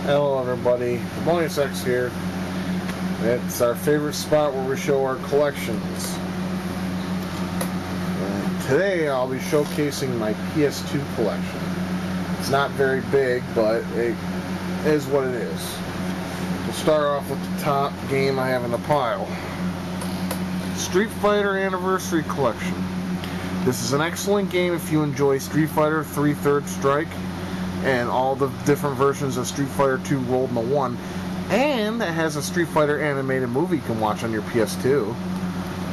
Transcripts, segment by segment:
Hello everybody, Bonus X here. It's our favorite spot where we show our collections. And today I'll be showcasing my Ps2 collection. It's not very big, but it is what it is. We'll start off with the top game I have in the pile. Street Fighter Anniversary Collection. This is an excellent game if you enjoy Street Fighter 3 Third Strike and all the different versions of Street Fighter 2 rolled into one, and it has a Street Fighter animated movie you can watch on your PS2.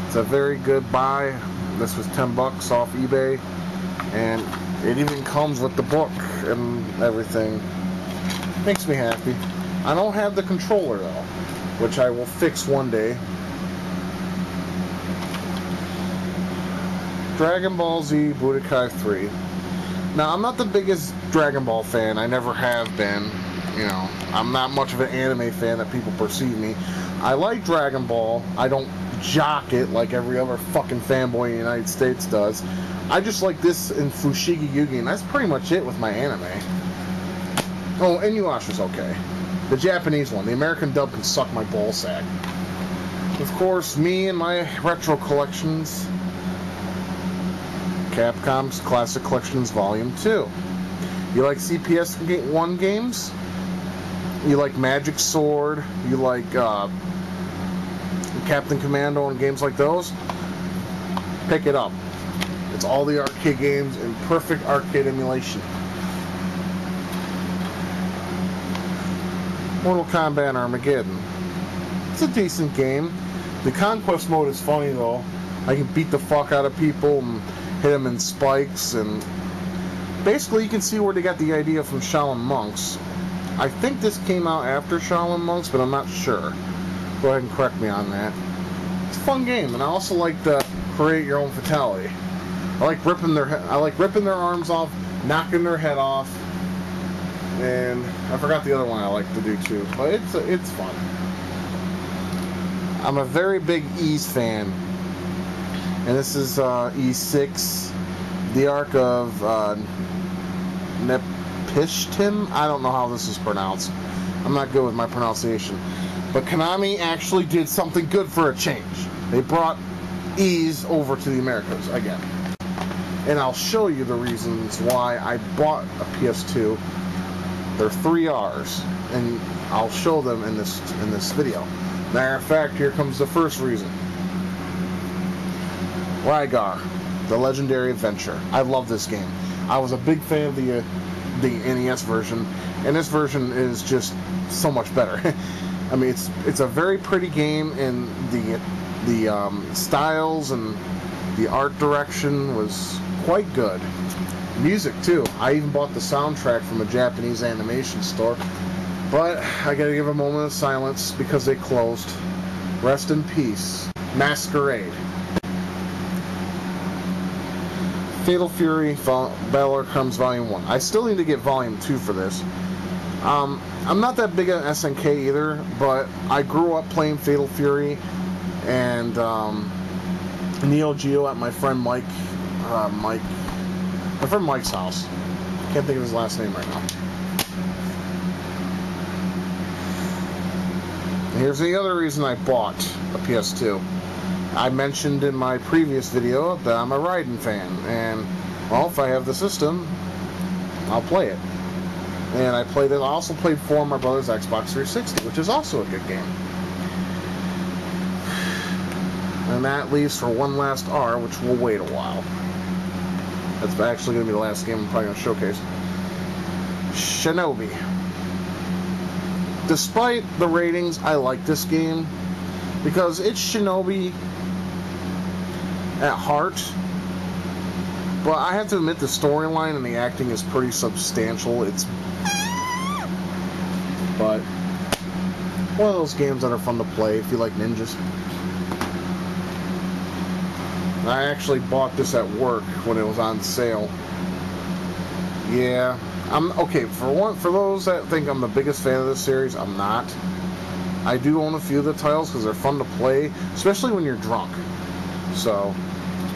It's a very good buy. This was $10 off eBay, and it even comes with the book and everything. Makes me happy. I don't have the controller though, which I will fix one day. Dragonball Z Budokai 3. Now, I'm not the biggest Dragon Ball fan. I never have been. You know, I'm not much of an anime fan that people perceive me. I like Dragon Ball. I don't jock it like every other fucking fanboy in the United States does. I just like this in Fushigi Yugi, and that's pretty much it with my anime. Oh, and Inuyasha's okay. The Japanese one. The American dub can suck my ballsack. Of course, me and my retro collections. Capcom's Classic Collections Volume 2. You like CPS1 games? You like Magic Sword? You like Captain Commando and games like those? Pick it up. It's all the arcade games in perfect arcade emulation. Mortal Kombat Armageddon. It's a decent game. The Conquest mode is funny though. I can beat the fuck out of people and hit them in spikes, and basically you can see where they got the idea from Shaolin Monks. I think this came out after Shaolin Monks, but I'm not sure. Go ahead and correct me on that. It's a fun game, and I also like the create your own fatality. I like ripping their arms off, knocking their head off, and I forgot the other one I like to do too. But it's fun. I'm a very big Ys fan. And this is E6, the Ark of Nepishtim. I don't know how this is pronounced. I'm not good with my pronunciation. But Konami actually did something good for a change. They brought Ys over to the Americas again. And I'll show you the reasons why I bought a PS2. They're 3 R's, and I'll show them in this video. Matter of fact, here comes the first reason. Rygar, the Legendary Adventure. I love this game. I was a big fan of the NES version, and this version is just so much better. I mean, it's a very pretty game, and the styles and the art direction was quite good. Music too. I even bought the soundtrack from a Japanese animation store, but I gotta give a moment of silence because they closed. Rest in peace, Masquerade. Fatal Fury, Battle Comes Volume 1. I still need to get Volume 2 for this. I'm not that big on SNK either, but I grew up playing Fatal Fury and Neo Geo at my friend Mike's house. Can't think of his last name right now. Here's the other reason I bought a PS2. I mentioned in my previous video that I'm a Raiden fan, and well, if I have the system, I'll play it. And I played it. I also played 4 on my brother's Xbox 360, which is also a good game. And that leaves for one last R, which will wait a while. That's actually going to be the last game I'm probably going to showcase. Shinobi. Despite the ratings, I like this game because it's Shinobi at heart, but I have to admit the storyline and the acting is pretty substantial. But one of those games that are fun to play if you like ninjas. I actually bought this at work when it was on sale. Yeah, I'm okay. For those that think I'm the biggest fan of this series, I'm not. I do own a few of the titles because they're fun to play, especially when you're drunk. So,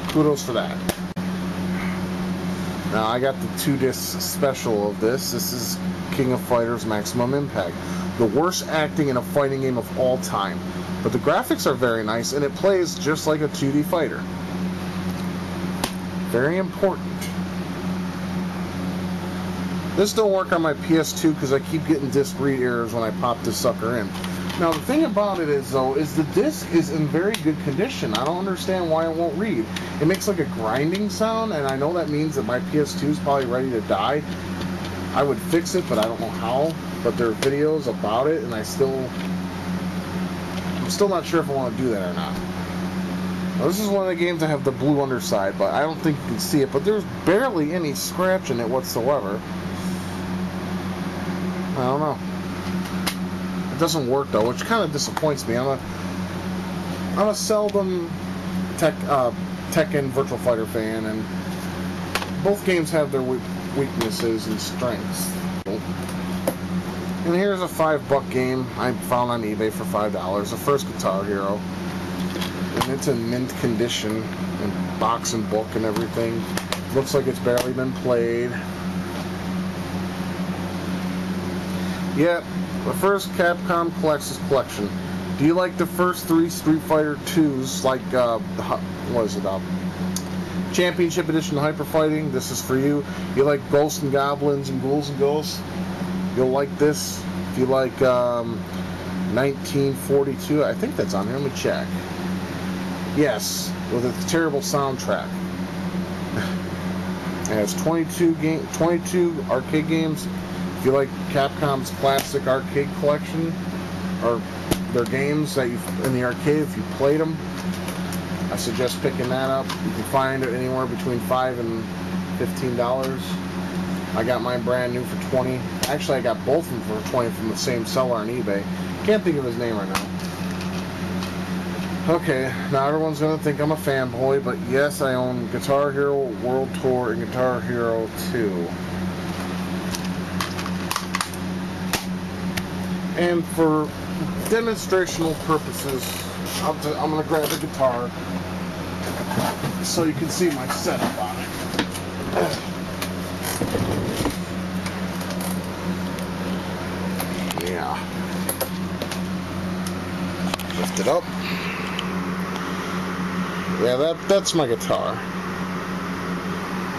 kudos for that. Now I got the 2-disc special of this. This is King of Fighters Maximum Impact. The worst acting in a fighting game of all time. But the graphics are very nice, and it plays just like a 2D fighter. Very important. This don't work on my PS2 because I keep getting disc read errors when I pop this sucker in. Now the thing about it is, though, is the disc is in very good condition. I don't understand why it won't read. It makes like a grinding sound, and I know that means that my PS2 is probably ready to die. I would fix it, but I don't know how. But there are videos about it, and I'm still not sure if I want to do that or not. Now, this is one of the games that have the blue underside, but I don't think you can see it. But there's barely any scratch in it whatsoever. I don't know. It doesn't work though, which kind of disappoints me. I'm a seldom Tekken Virtual Fighter fan, and both games have their weaknesses and strengths. And here's a $5 game I found on eBay for $5. The first Guitar Hero, and it's in mint condition, and box and book and everything. Looks like it's barely been played. Yeah, the first Capcom Collection. Do you like the first 3 Street Fighter 2s, like, what is it, Championship Edition Hyper Fighting? This is for you. You like Ghosts and Goblins and Ghouls and Ghosts? You'll like this. If you like 1942, I think that's on here. Let me check. Yes, with a terrible soundtrack. It has 22 arcade games. If you like Capcom's classic arcade collection, or their games that you in the arcade, if you played them, I suggest picking that up. You can find it anywhere between $5 and $15. I got mine brand new for $20. Actually, I got both of them for $20 from the same seller on eBay. Can't think of his name right now. Okay, now everyone's gonna think I'm a fanboy, but yes, I own Guitar Hero World Tour and Guitar Hero 2. And for demonstrational purposes, I'm going to grab the guitar so you can see my setup on it. Yeah. Lift it up. Yeah, that's my guitar.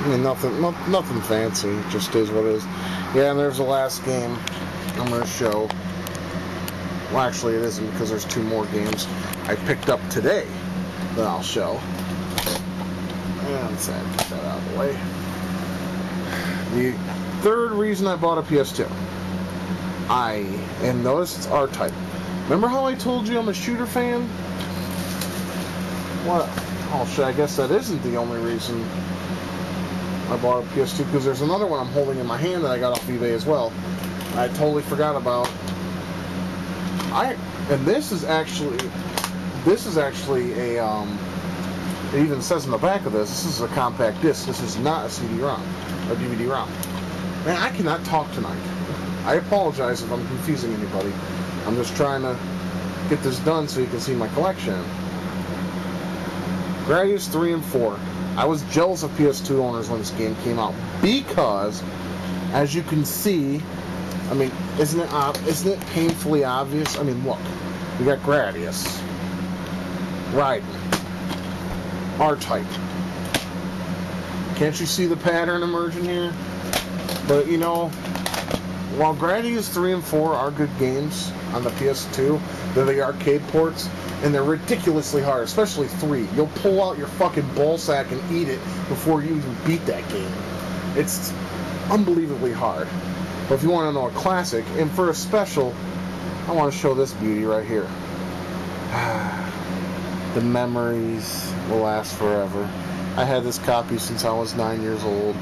I mean, nothing fancy. It just is what it is. Yeah, and there's the last game I'm going to show. Well, actually, it isn't, because there's 2 more games I picked up today that I'll show. And let's get that out of the way. The third reason I bought a PS2. And notice it's R-Type. Remember how I told you I'm a shooter fan? What? Oh shit, I guess that isn't the only reason I bought a PS2, because there's another one I'm holding in my hand that I got off eBay as well. I totally forgot about. And this is actually a it even says in the back of this is a compact disc. This is not a CD-ROM or DVD-ROM. Man, I cannot talk tonight. I apologize if I'm confusing anybody. I'm just trying to get this done so you can see my collection. Gradius 3 and 4. I was jealous of PS2 owners when this game came out because, as you can see, I mean, isn't it painfully obvious? I mean, look, we got Gradius, Rygar, R-Type. Can't you see the pattern emerging here? But you know, while Gradius 3 and 4 are good games on the PS2, they're the arcade ports, and they're ridiculously hard, especially 3. You'll pull out your fucking ballsack and eat it before you even beat that game. It's unbelievably hard. But if you want to know a classic, and for a special, I want to show this beauty right here. The memories will last forever. I had this copy since I was 9 years old.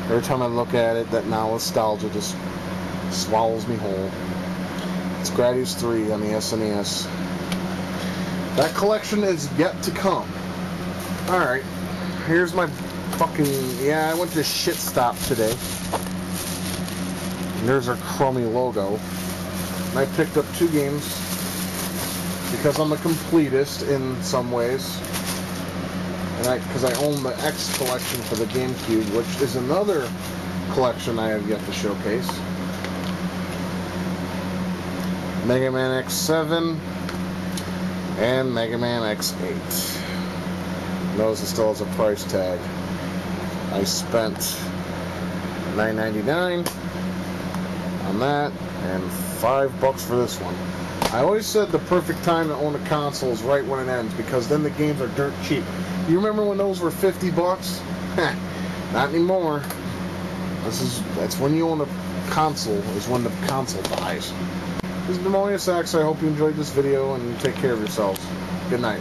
Every time I look at it, that nostalgia just swallows me whole. It's Gradius 3 on the SNES. That collection is yet to come. Alright, here's my fucking... Yeah, I went to Shit Stop today. And there's our Chromie logo. And I picked up 2 games because I'm a completist in some ways. and because I own the X collection for the GameCube, which is another collection I have yet to showcase. Mega Man X7 and Mega Man X8. Notice it still has a price tag. I spent $9.99 on that and $5 for this one. I always said the perfect time to own a console is right when it ends, because then the games are dirt cheap. You remember when those were $50? Not anymore. That's when you own a console, is when the console dies. This is Demonius X. I hope you enjoyed this video and take care of yourselves. Good night.